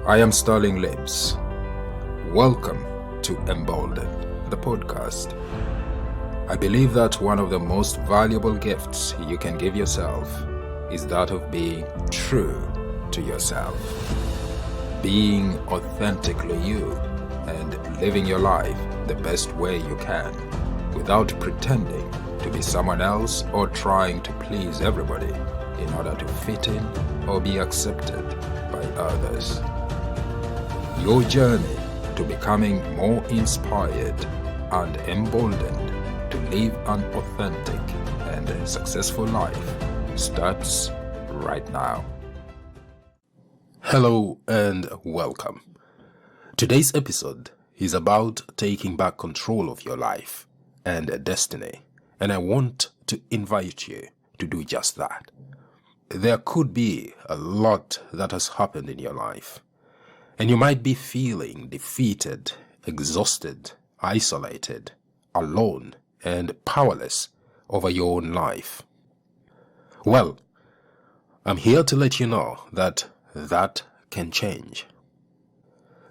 I am Sterling Lips. Welcome to Embolden, the podcast. I believe that one of the most valuable gifts you can give yourself is that of being true to yourself. Being authentically you and living your life the best way you can without pretending to be someone else or trying to please everybody in order to fit in or be accepted by others. Your journey to becoming more inspired and emboldened to live an authentic and successful life starts right now. Hello and welcome. Today's episode is about taking back control of your life and destiny, and I want to invite you to do just that. There could be a lot that has happened in your life, and you might be feeling defeated, exhausted, isolated, alone, and powerless over your own life. Well, I'm here to let you know that can change.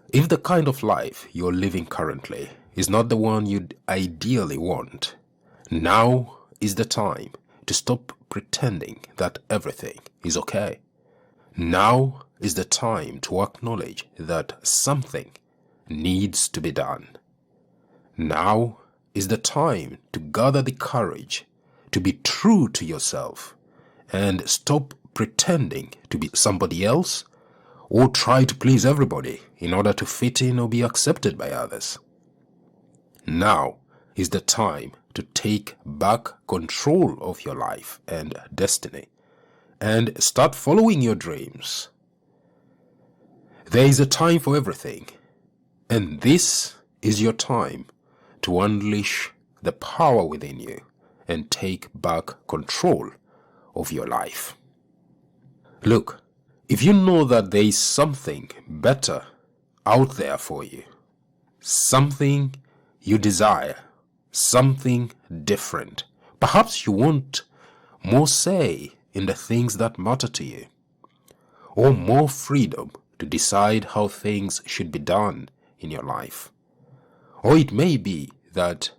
If the kind of life you're living currently is not the one you'd ideally want, now is the time to stop pretending that everything is okay. Now is the time to acknowledge that something needs to be done. Now is the time to gather the courage to be true to yourself and stop pretending to be somebody else or try to please everybody in order to fit in or be accepted by others. Now is the time to take back control of your life and destiny and start following your dreams. There is a time for everything, and this is your time to unleash the power within you and take back control of your life. Look, if you know that there is something better out there for you, something you desire, something different, perhaps you want more say in the things that matter to you, or more freedom to decide how things should be done in your life. Or it may be that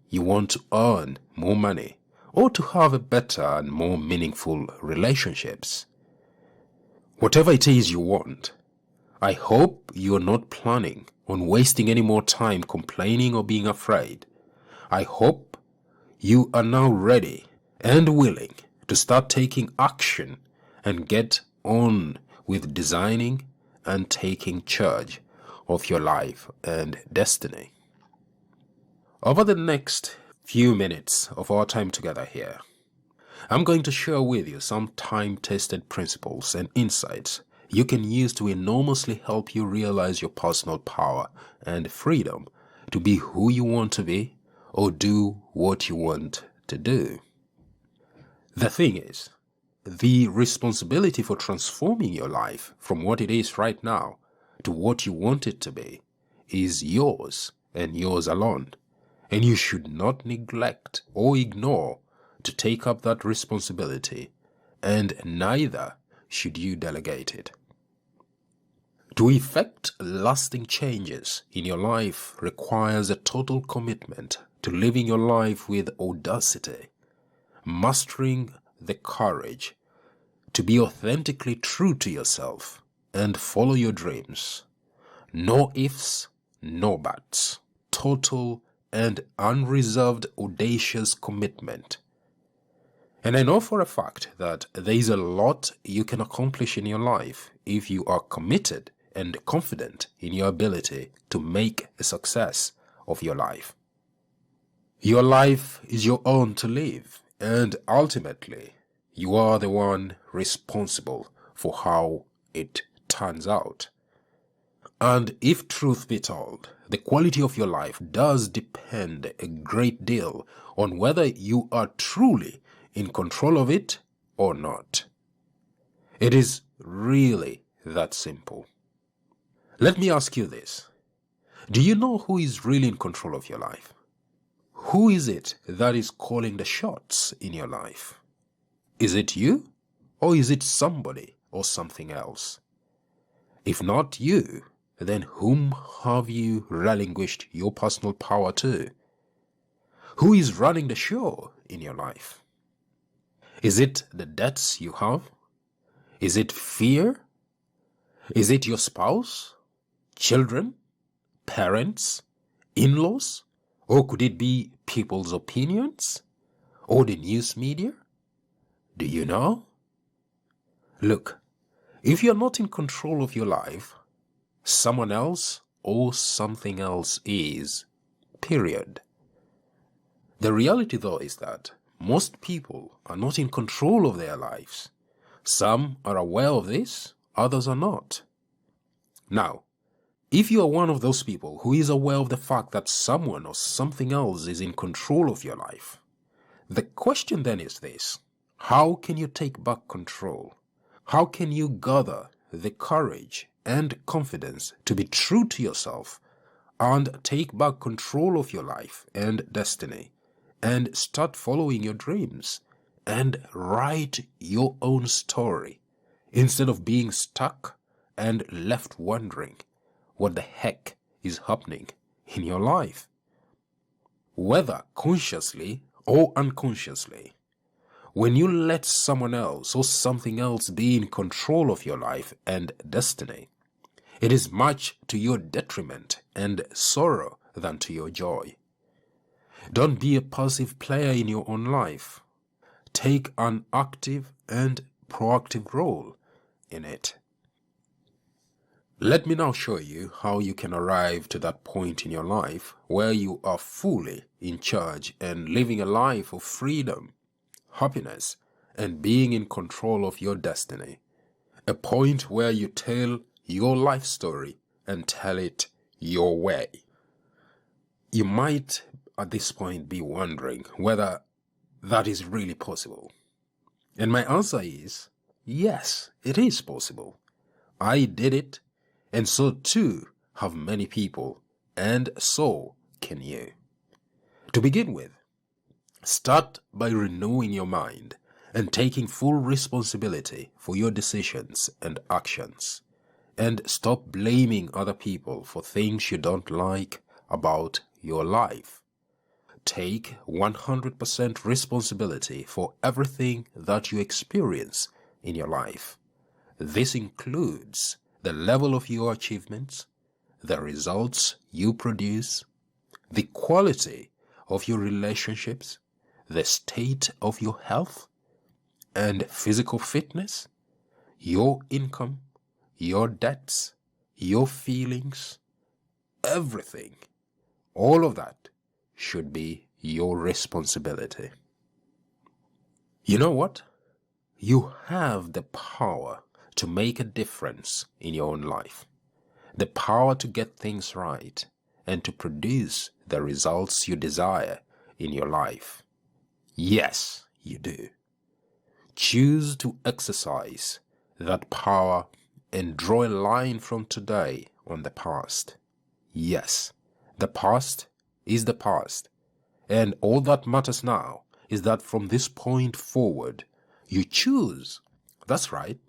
you want to earn more money or to have a better and more meaningful relationships. Whatever it is you want, I hope you're not planning on wasting any more time complaining or being afraid. I hope you are now ready and willing to start taking action and get on with designing and taking charge of your life and destiny. Over the next few minutes of our time together here, I'm going to share with you some time-tested principles and insights you can use to enormously help you realize your personal power and freedom to be who you want to be or do what you want to do. The thing is, the responsibility for transforming your life from what it is right now to what you want it to be is yours and yours alone, and you should not neglect or ignore to take up that responsibility, and neither should you delegate it. To effect lasting changes in your life requires a total commitment to living your life with audacity, mastering the courage to be authentically true to yourself and follow your dreams. No ifs, no buts. Total and unreserved audacious commitment. And I know for a fact that there is a lot you can accomplish in your life if you are committed and confident in your ability to make a success of your life. Your life is your own to live, and ultimately, you are the one responsible for how it turns out. And if truth be told, the quality of your life does depend a great deal on whether you are truly in control of it or not. It is really that simple. Let me ask you this. Do you know who is really in control of your life? Who is it that is calling the shots in your life? Is it you, or is it somebody or something else? If not you, then whom have you relinquished your personal power to? Who is running the show in your life? Is it the debts you have? Is it fear? Is it your spouse, children, parents, in-laws? Or could it be people's opinions? Or the news media? Do you know? Look, if you're not in control of your life, someone else or something else is. Period. The reality, though, is that most people are not in control of their lives. Some are aware of this, others are not. Now, if you are one of those people who is aware of the fact that someone or something else is in control of your life, the question then is this: how can you take back control? How can you gather the courage and confidence to be true to yourself and take back control of your life and destiny and start following your dreams and write your own story instead of being stuck and left wondering what the heck is happening in your life? Whether consciously or unconsciously, when you let someone else or something else be in control of your life and destiny, it is much to your detriment and sorrow than to your joy. Don't be a passive player in your own life. Take an active and proactive role in it. Let me now show you how you can arrive to that point in your life where you are fully in charge and living a life of freedom, happiness, and being in control of your destiny. A point where you tell your life story and tell it your way. You might at this point be wondering whether that is really possible. And my answer is, yes, it is possible. I did it, and so too have many people, and so can you. To begin with, start by renewing your mind and taking full responsibility for your decisions and actions. And stop blaming other people for things you don't like about your life. Take 100% responsibility for everything that you experience in your life. This includes the level of your achievements, the results you produce, the quality of your relationships, the state of your health and physical fitness, your income, your debts, your feelings, everything. All of that should be your responsibility. You know what? You have the power to make a difference in your own life. The power to get things right and to produce the results you desire in your life. Yes, you do. Choose to exercise that power and draw a line from today on the past. Yes, the past is the past, and all that matters now is that from this point forward, you choose. That's right.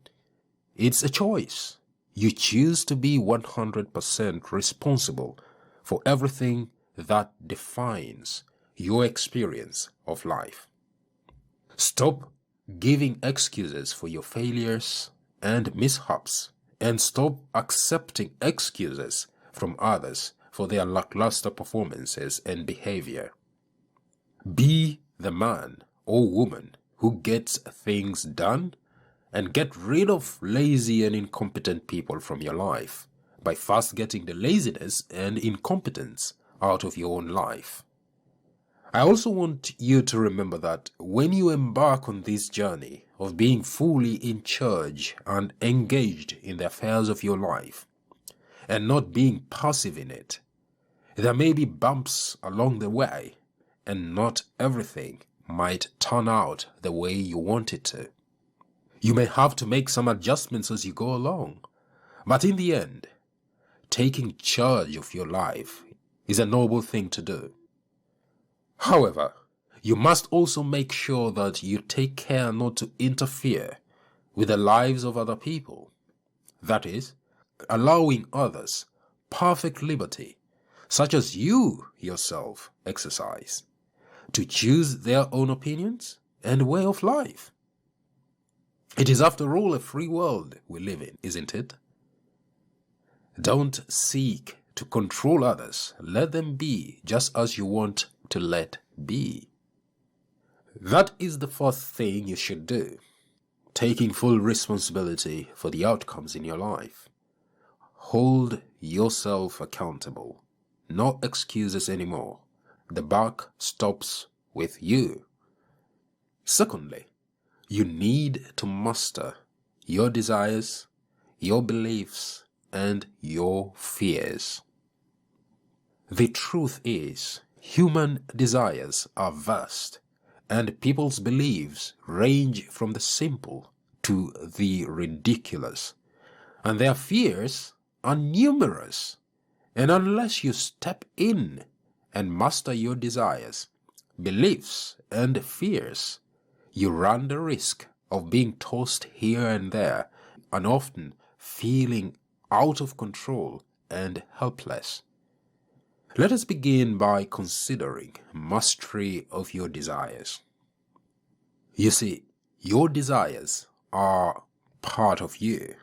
It's a choice. You choose to be 100% responsible for everything that defines your experience of life. Stop giving excuses for your failures and mishaps, and stop accepting excuses from others for their lackluster performances and behavior. Be the man or woman who gets things done, and get rid of lazy and incompetent people from your life by first getting the laziness and incompetence out of your own life. I also want you to remember that when you embark on this journey of being fully in charge and engaged in the affairs of your life, and not being passive in it, there may be bumps along the way, and not everything might turn out the way you want it to. You may have to make some adjustments as you go along, but in the end, taking charge of your life is a noble thing to do. However, you must also make sure that you take care not to interfere with the lives of other people. That is, allowing others perfect liberty, such as you yourself exercise, to choose their own opinions and way of life. It is, after all, a free world we live in, isn't it? Don't seek to control others. Let them be just as you want to let be. That is the first thing you should do. Taking full responsibility for the outcomes in your life. Hold yourself accountable. No excuses anymore. The buck stops with you. Secondly, you need to master your desires, your beliefs, and your fears. The truth is, human desires are vast, and people's beliefs range from the simple to the ridiculous, and their fears are numerous. And unless you step in and master your desires, beliefs, and fears, you run the risk of being tossed here and there, and often feeling out of control and helpless. Let us begin by considering mastery of your desires. You see, your desires are part of you,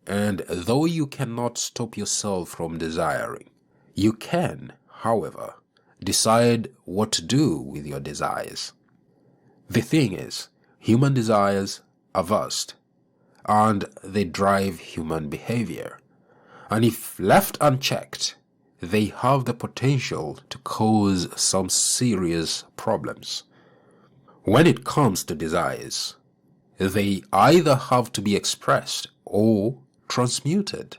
and though you cannot stop yourself from desiring, you can, however, decide what to do with your desires. The thing is, human desires are vast, and they drive human behavior, and if left unchecked, they have the potential to cause some serious problems. When it comes to desires, they either have to be expressed or transmuted.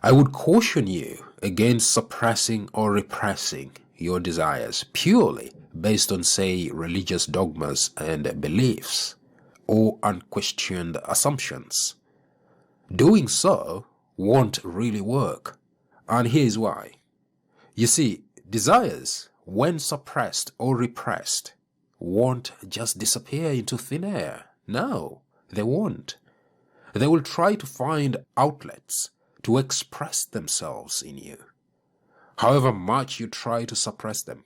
I would caution you against suppressing or repressing your desires purely based on, say, religious dogmas and beliefs or unquestioned assumptions. Doing so won't really work, and here's why. You see, desires, when suppressed or repressed, won't just disappear into thin air. No, they won't. They will try to find outlets to express themselves in you. However much you try to suppress them,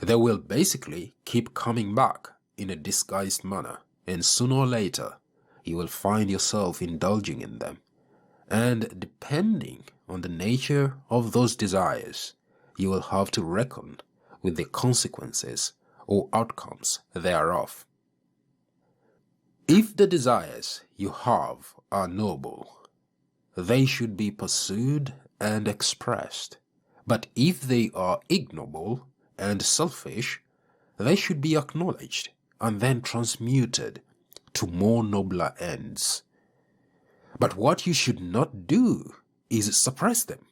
they will basically keep coming back in a disguised manner, and sooner or later, you will find yourself indulging in them. And depending on the nature of those desires, you will have to reckon with the consequences or outcomes thereof. If the desires you have are noble, they should be pursued and expressed. But if they are ignoble and selfish, they should be acknowledged and then transmuted to more nobler ends. But what you should not do is suppress them.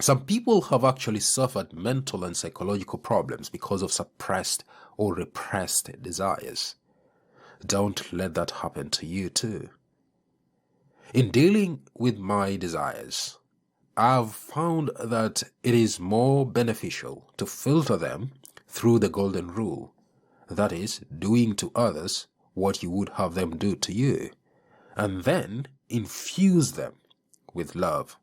Some people have actually suffered mental and psychological problems because of suppressed or repressed desires. Don't let that happen to you too. In dealing with my desires, I've found that it is more beneficial to filter them through the golden rule, that is, doing to others what you would have them do to you, and then infuse them with love.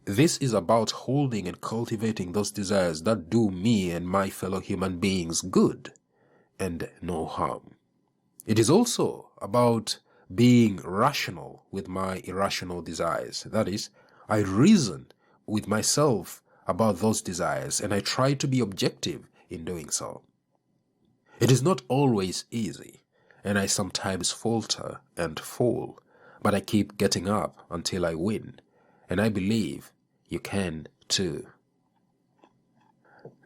This is about holding and cultivating those desires that do me and my fellow human beings good and no harm. It is also about being rational with my irrational desires. That is, I reason with myself about those desires and I try to be objective in doing so. It is not always easy, and I sometimes falter and fall, but I keep getting up until I win, and I believe you can too.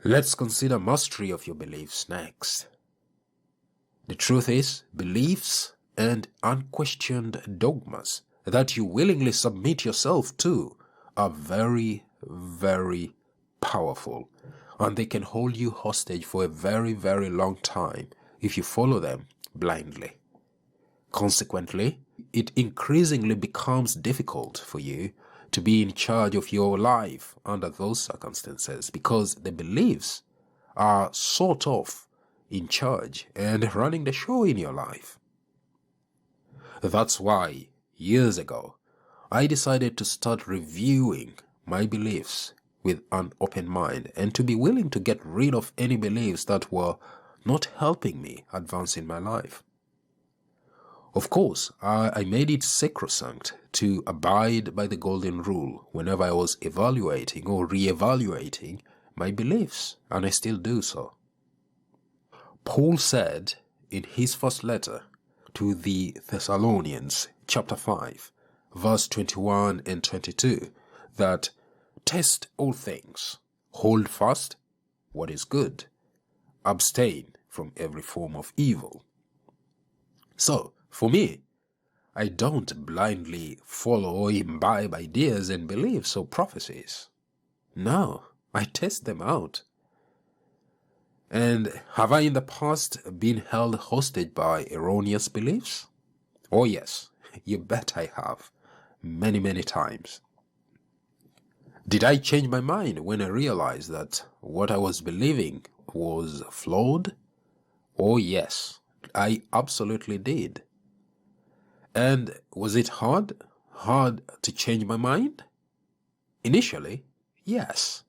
Let's consider mastery of your beliefs next. The truth is, beliefs and unquestioned dogmas that you willingly submit yourself to are very, very powerful, and they can hold you hostage for a very, very long time if you follow them blindly. Consequently, it increasingly becomes difficult for you to be in charge of your life under those circumstances because the beliefs are sort of in charge and running the show in your life. That's why, years ago, I decided to start reviewing my beliefs with an open mind and to be willing to get rid of any beliefs that were not helping me advance in my life. Of course, I made it sacrosanct to abide by the golden rule whenever I was evaluating or re-evaluating my beliefs, and I still do so. Paul said in his first letter to the Thessalonians, chapter 5, verse 21 and 22, that test all things, hold fast what is good, abstain from every form of evil. So, for me, I don't blindly follow or imbibe ideas and beliefs or prophecies. No, I test them out. And have I in the past been held hostage by erroneous beliefs? Oh yes, you bet I have. Many, many times. Did I change my mind when I realized that what I was believing was flawed? Oh yes, I absolutely did. And was it hard? Hard to change my mind? Initially, yes.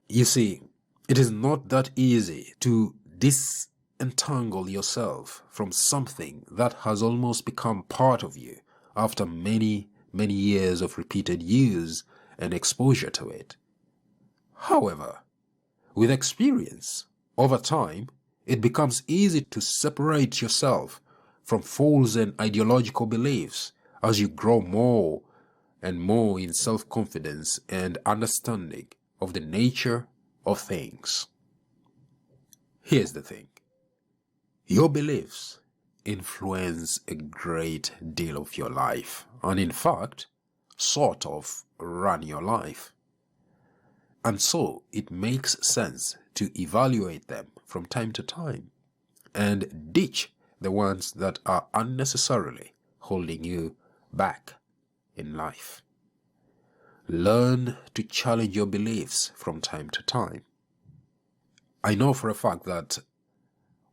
You see, it is not that easy to disentangle yourself from something that has almost become part of you after many, many years of repeated use and exposure to it. However, with experience, over time, it becomes easy to separate yourself from false and ideological beliefs as you grow more and more in self-confidence and understanding of the nature of things. Here's the thing. Your beliefs influence a great deal of your life, and in fact, sort of run your life. And so it makes sense to evaluate them from time to time and ditch the ones that are unnecessarily holding you back in life. Learn to challenge your beliefs from time to time. I know for a fact that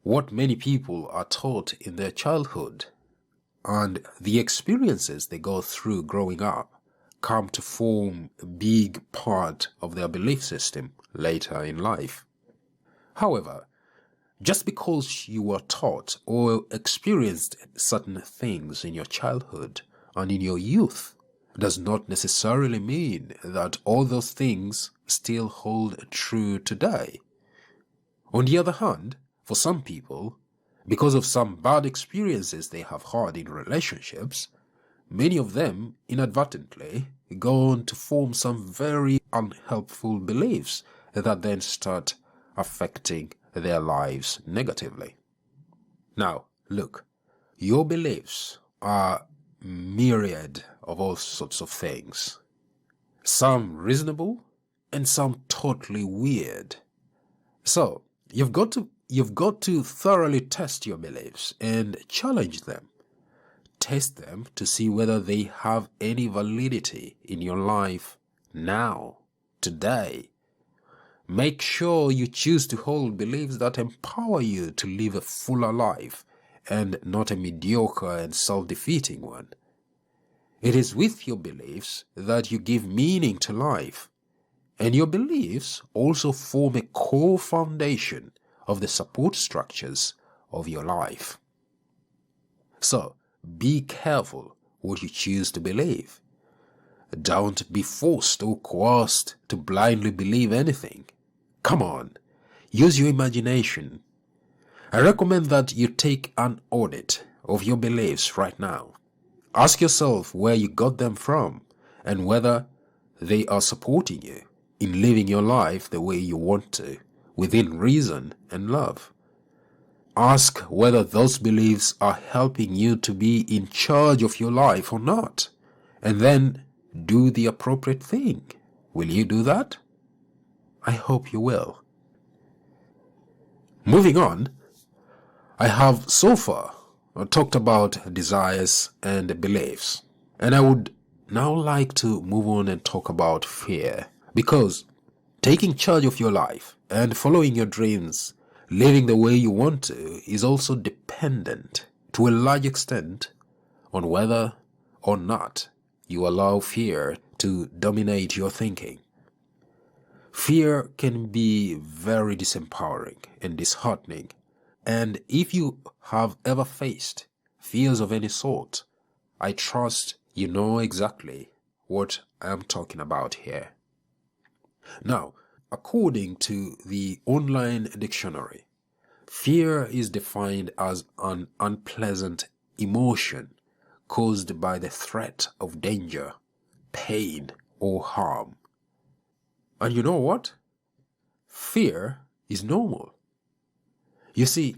what many people are taught in their childhood and the experiences they go through growing up come to form a big part of their belief system later in life. However, just because you were taught or experienced certain things in your childhood and in your youth does not necessarily mean that all those things still hold true today. On the other hand, for some people, because of some bad experiences they have had in relationships, many of them inadvertently go on to form some very unhelpful beliefs that then start affecting their lives negatively. Now, look, your beliefs are myriad of all sorts of things. Some reasonable and some totally weird. So, you've got to thoroughly test your beliefs and challenge them. Test them to see whether they have any validity in your life now, today. Make sure you choose to hold beliefs that empower you to live a fuller life and not a mediocre and self-defeating one. It is with your beliefs that you give meaning to life, and your beliefs also form a core foundation of the support structures of your life. So, be careful what you choose to believe. Don't be forced or coerced to blindly believe anything. Come on, use your imagination. I recommend that you take an audit of your beliefs right now. Ask yourself where you got them from and whether they are supporting you in living your life the way you want to, within reason and love. Ask whether those beliefs are helping you to be in charge of your life or not, and then do the appropriate thing. Will you do that? I hope you will. Moving on, I have so far talked about desires and beliefs, and I would now like to move on and talk about fear, because taking charge of your life and following your dreams, living the way you want to, is also dependent to a large extent on whether or not you allow fear to dominate your thinking. Fear can be very disempowering and disheartening, and if you have ever faced fears of any sort, I trust you know exactly what I'm talking about here. Now, according to the online dictionary, fear is defined as an unpleasant emotion caused by the threat of danger, pain, or harm. And you know what? Fear is normal. You see,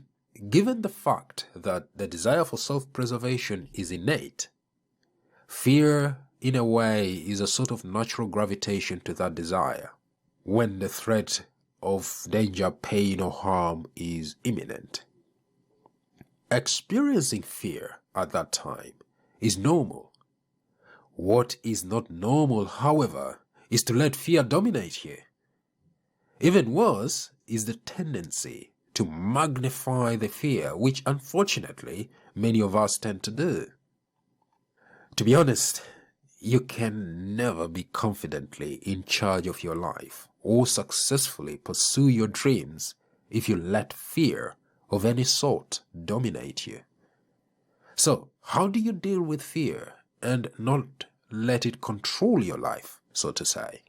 given the fact that the desire for self-preservation is innate, fear, in a way, is a sort of natural gravitation to that desire when the threat of danger, pain, or harm is imminent. Experiencing fear at that time is normal. What is not normal, however, is to let fear dominate you. Even worse is the tendency to magnify the fear, which unfortunately many of us tend to do. To be honest, you can never be confidently in charge of your life or successfully pursue your dreams if you let fear of any sort dominate you. So, how do you deal with fear and not let it control your life, so to say?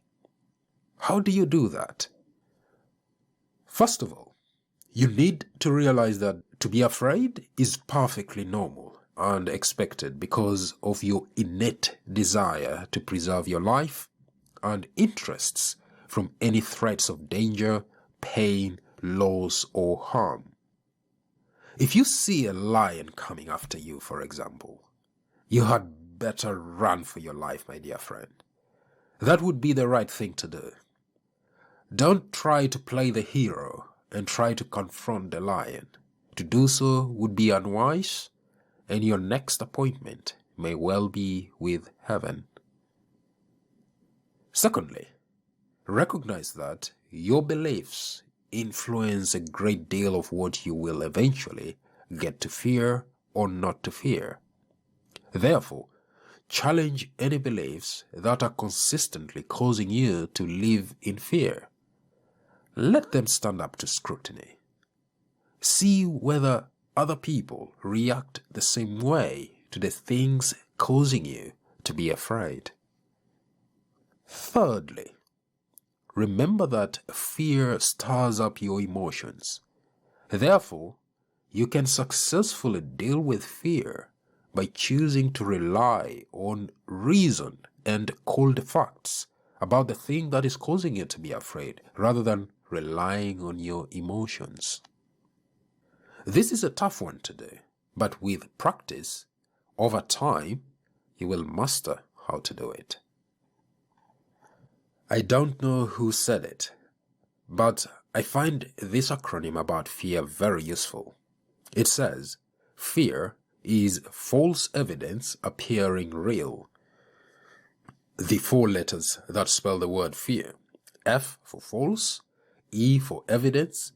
How do you do that? First of all, you need to realize that to be afraid is perfectly normal and expected because of your innate desire to preserve your life and interests from any threats of danger, pain, loss, or harm. If you see a lion coming after you, for example, you had better run for your life, my dear friend. That would be the right thing to do. Don't try to play the hero and try to confront the lion. To do so would be unwise, and your next appointment may well be with heaven. Secondly, recognize that your beliefs influence a great deal of what you will eventually get to fear or not to fear. Therefore, challenge any beliefs that are consistently causing you to live in fear. Let them stand up to scrutiny. See whether other people react the same way to the things causing you to be afraid. Thirdly, remember that fear stirs up your emotions. Therefore, you can successfully deal with fear by choosing to rely on reason and cold facts about the thing that is causing you to be afraid, rather than relying on your emotions. This is a tough one to do, but with practice, over time, you will master how to do it. I don't know who said it, but I find this acronym about fear very useful. It says, fear is false evidence appearing real. The four letters that spell the word fear: F for false, E for evidence,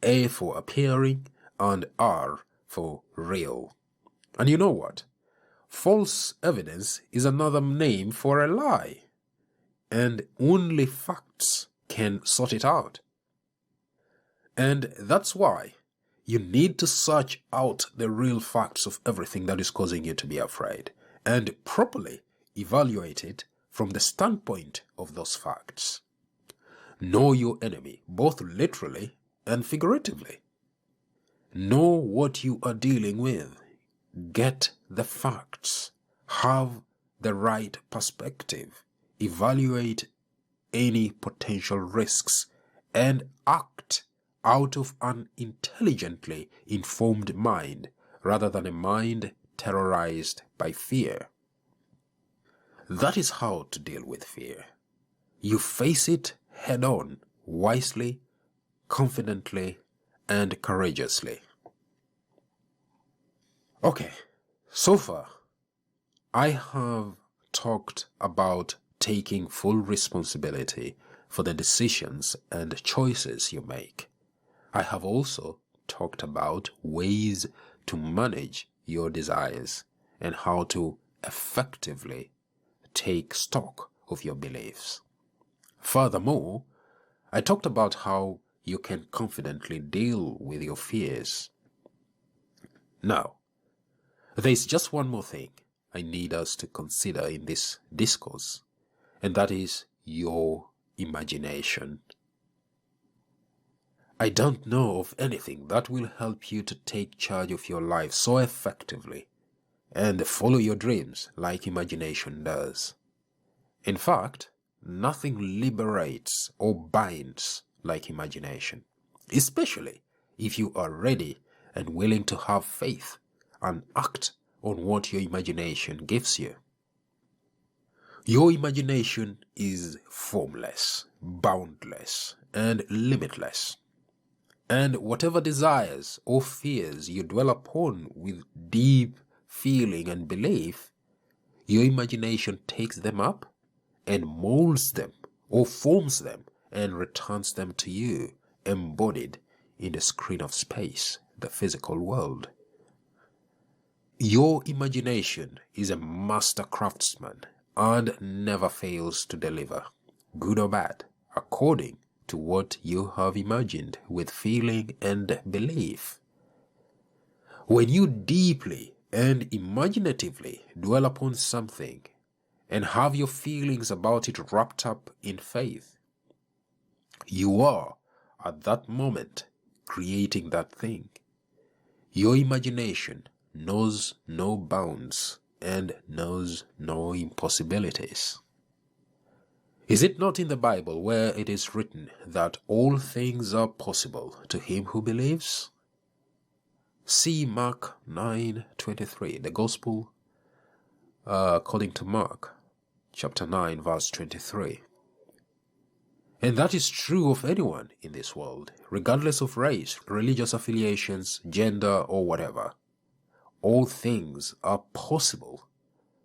A for appearing, and R for real. And you know what? False evidence is another name for a lie, and only facts can sort it out. And that's why you need to search out the real facts of everything that is causing you to be afraid and properly evaluate it from the standpoint of those facts. Know your enemy, both literally and figuratively. Know what you are dealing with. Get the facts. Have the right perspective. Evaluate any potential risks and act out of an intelligently informed mind rather than a mind terrorized by fear. That is how to deal with fear. You face it head on, wisely, confidently, and courageously. Okay, so far, I have talked about taking full responsibility for the decisions and choices you make. I have also talked about ways to manage your desires and how to effectively take stock of your beliefs. Furthermore, I talked about how you can confidently deal with your fears. Now, there's just one more thing I need us to consider in this discourse, and that is your imagination. I don't know of anything that will help you to take charge of your life so effectively and follow your dreams like imagination does. In fact, nothing liberates or binds like imagination, especially if you are ready and willing to have faith and act on what your imagination gives you. Your imagination is formless, boundless, and limitless. And whatever desires or fears you dwell upon with deep feeling and belief, your imagination takes them up and molds them or forms them and returns them to you, embodied in the screen of space, the physical world. Your imagination is a master craftsman and never fails to deliver, good or bad, according to what you have imagined with feeling and belief. When you deeply and imaginatively dwell upon something and have your feelings about it wrapped up in faith, you are, at that moment, creating that thing. Your imagination knows no bounds and knows no impossibilities. Is it not in the Bible where it is written that all things are possible to him who believes? See Mark 9:23, the Gospel according to Mark, chapter 9, verse 23. And that is true of anyone in this world, regardless of race, religious affiliations, gender, or whatever. All things are possible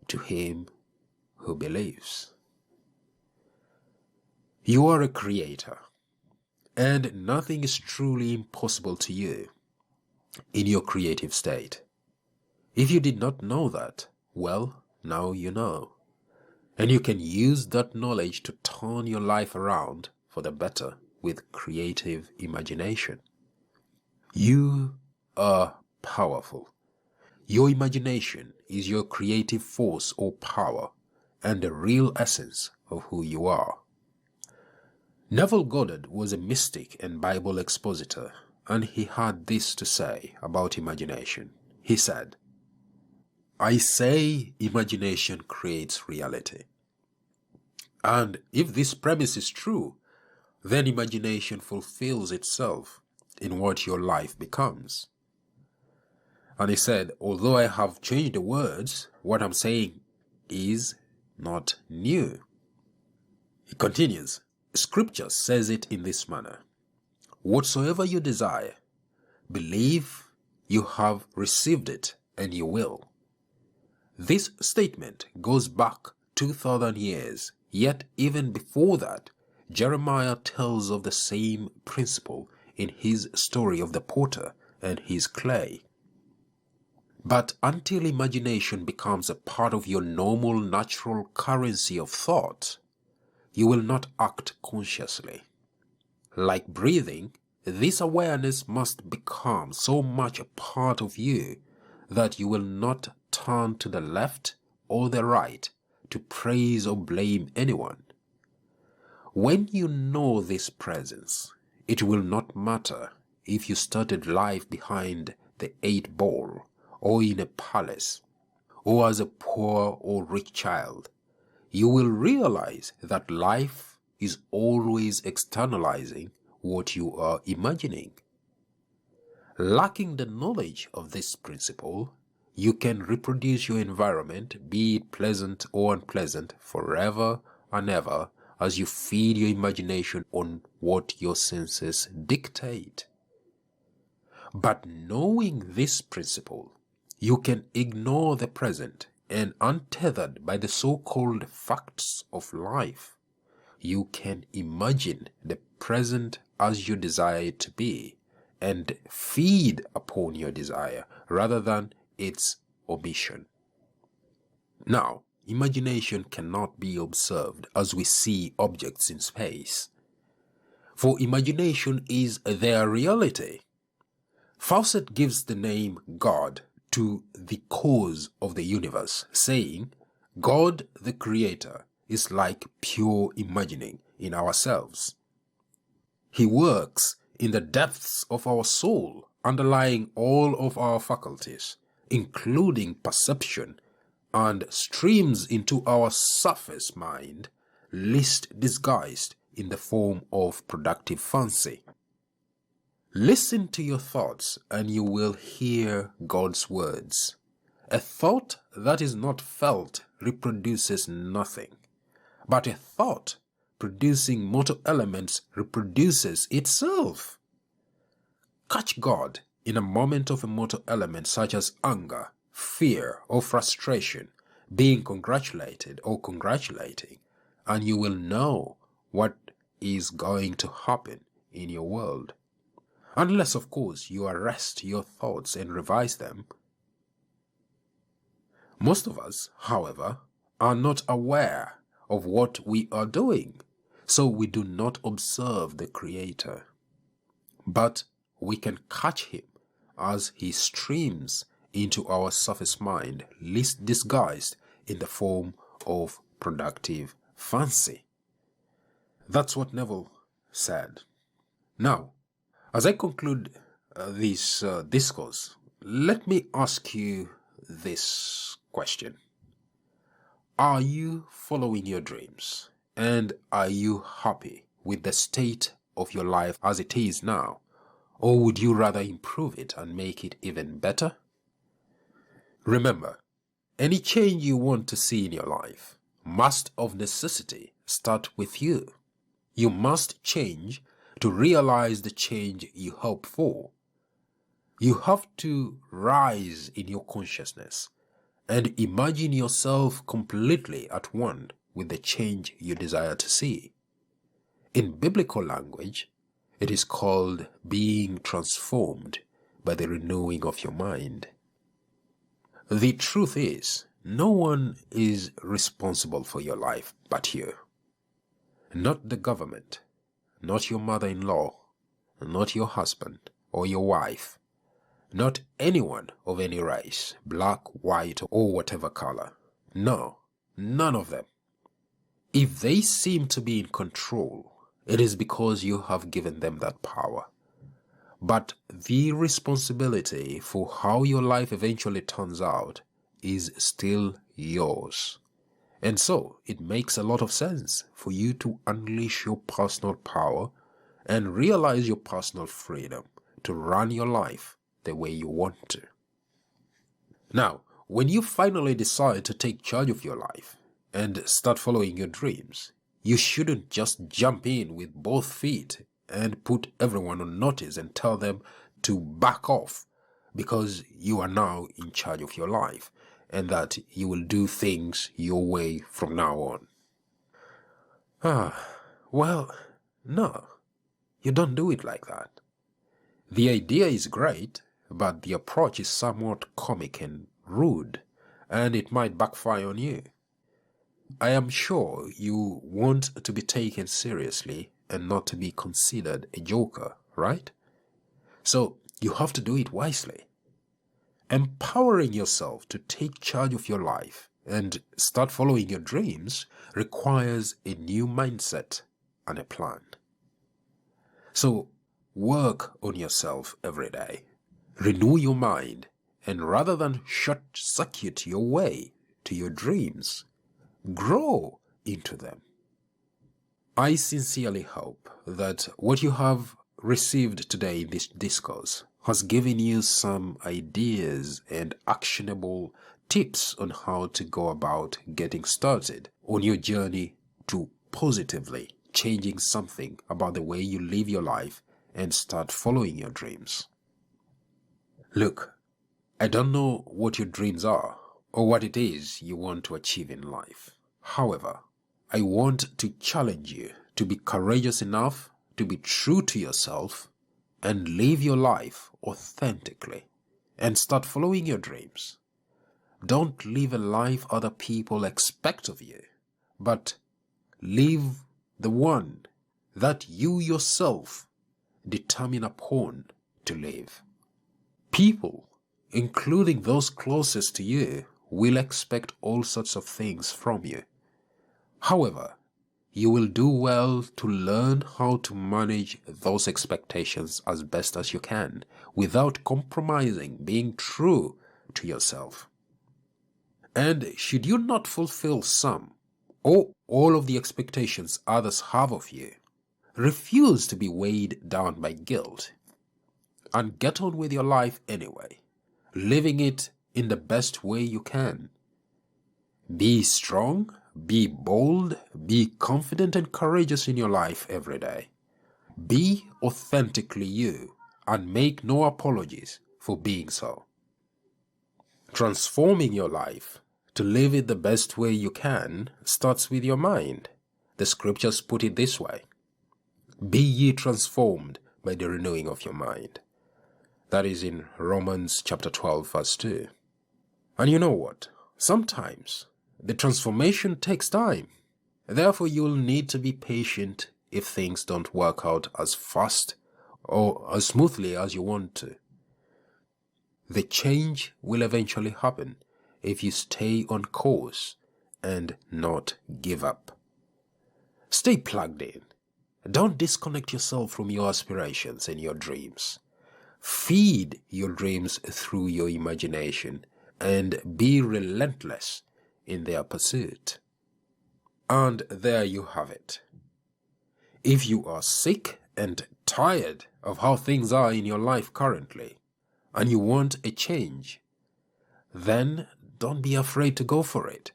to him who believes. You are a creator, and nothing is truly impossible to you in your creative state. If you did not know that, well, now you know. And you can use that knowledge to turn your life around for the better with creative imagination. You are powerful. Your imagination is your creative force or power and the real essence of who you are. Neville Goddard was a mystic and Bible expositor, and he had this to say about imagination. He said, "I say imagination creates reality. And if this premise is true, then imagination fulfills itself in what your life becomes." And he said, although I have changed the words, what I'm saying is not new. He continues, Scripture says it in this manner: whatsoever you desire, believe you have received it, and you will. This statement goes back 2,000 years, yet even before that, Jeremiah tells of the same principle in his story of the potter and his clay. But until imagination becomes a part of your normal natural currency of thought, you will not act consciously. Like breathing, this awareness must become so much a part of you that you will not turn to the left or the right to praise or blame anyone. When you know this presence, it will not matter if you started life behind the 8 ball or in a palace or as a poor or rich child. You will realize that life is always externalizing what you are imagining. Lacking the knowledge of this principle, you can reproduce your environment, be it pleasant or unpleasant, forever and ever as you feed your imagination on what your senses dictate. But knowing this principle, you can ignore the present and, untethered by the so-called facts of life, you can imagine the present as you desire it to be and feed upon your desire rather than its omission. Now, imagination cannot be observed as we see objects in space. For imagination is their reality. Fawcett gives the name God to the cause of the universe, saying, God the Creator is like pure imagining in ourselves. He works in the depths of our soul, underlying all of our faculties, including perception, and streams into our surface mind, least disguised in the form of productive fancy. Listen to your thoughts and you will hear God's words. A thought that is not felt reproduces nothing, but a thought producing motor elements reproduces itself. Catch God in a moment of a motor element such as anger, fear, or frustration, being congratulated or congratulating, and you will know what is going to happen in your world. Unless, of course, you arrest your thoughts and revise them. Most of us, however, are not aware of what we are doing, so we do not observe the Creator. But we can catch him as he streams into our surface mind, least disguised in the form of productive fancy. That's what Neville said. Now, as I conclude this discourse, let me ask you this question. Are you following your dreams? And are you happy with the state of your life as it is now? Or would you rather improve it and make it even better? Remember, any change you want to see in your life must of necessity start with you. You must change to realize the change you hope for. You have to rise in your consciousness and imagine yourself completely at one with the change you desire to see. In biblical language, it is called being transformed by the renewing of your mind. The truth is, no one is responsible for your life but you. Not the government, not your mother-in-law, not your husband or your wife, not anyone of any race, black, white, or whatever color. No, none of them. If they seem to be in control, it is because you have given them that power. But the responsibility for how your life eventually turns out is still yours. And so, it makes a lot of sense for you to unleash your personal power and realize your personal freedom to run your life the way you want to. Now, when you finally decide to take charge of your life and start following your dreams, you shouldn't just jump in with both feet and put everyone on notice and tell them to back off because you are now in charge of your life and that you will do things your way from now on. Well, no, you don't do it like that. The idea is great, but the approach is somewhat comic and rude, and it might backfire on you. I am sure you want to be taken seriously and not to be considered a joker, right? So you have to do it wisely. Empowering yourself to take charge of your life and start following your dreams requires a new mindset and a plan. So work on yourself every day. Renew your mind, and rather than short-circuit your way to your dreams, grow into them. I sincerely hope that what you have received today in this discourse has given you some ideas and actionable tips on how to go about getting started on your journey to positively changing something about the way you live your life and start following your dreams. Look, I don't know what your dreams are or what it is you want to achieve in life. However, I want to challenge you to be courageous enough to be true to yourself and live your life authentically and start following your dreams. Don't live a life other people expect of you, but live the one that you yourself determine upon to live. People, including those closest to you, will expect all sorts of things from you. However, you will do well to learn how to manage those expectations as best as you can without compromising being true to yourself. And should you not fulfill some or all of the expectations others have of you, refuse to be weighed down by guilt and get on with your life anyway, living it in the best way you can. Be strong, be bold, be confident and courageous in your life every day. Be authentically you and make no apologies for being so. Transforming your life to live it the best way you can starts with your mind. The scriptures put it this way: be ye transformed by the renewing of your mind. That is in Romans chapter 12 verse 2. And you know what? Sometimes the transformation takes time. Therefore, you'll need to be patient if things don't work out as fast or as smoothly as you want to. The change will eventually happen if you stay on course and not give up. Stay plugged in. Don't disconnect yourself from your aspirations and your dreams. Feed your dreams through your imagination and be relentless in their pursuit. And there you have it. If you are sick and tired of how things are in your life currently, and you want a change, then don't be afraid to go for it,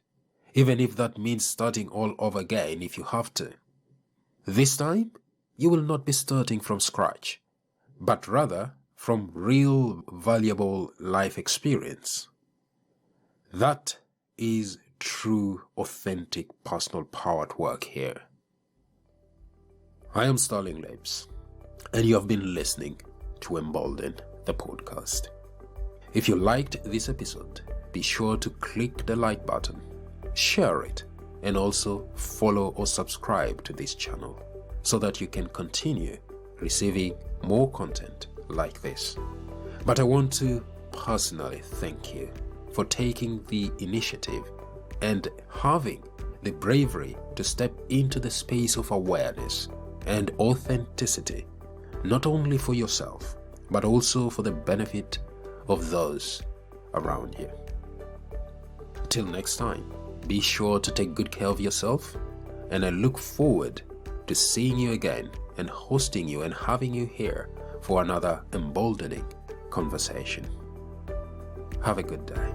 even if that means starting all over again if you have to. This time, you will not be starting from scratch, but rather from real valuable life experience. That is true, authentic, personal power at work here. I am Sterling Lips, and you have been listening to Embolden, the podcast. If you liked this episode, be sure to click the like button, share it, and also follow or subscribe to this channel so that you can continue receiving more content like this. But I want to personally thank you for taking the initiative and having the bravery to step into the space of awareness and authenticity, not only for yourself, but also for the benefit of those around you. Till next time, be sure to take good care of yourself, and I look forward to seeing you again and hosting you and having you here for another emboldening conversation. Have a good day.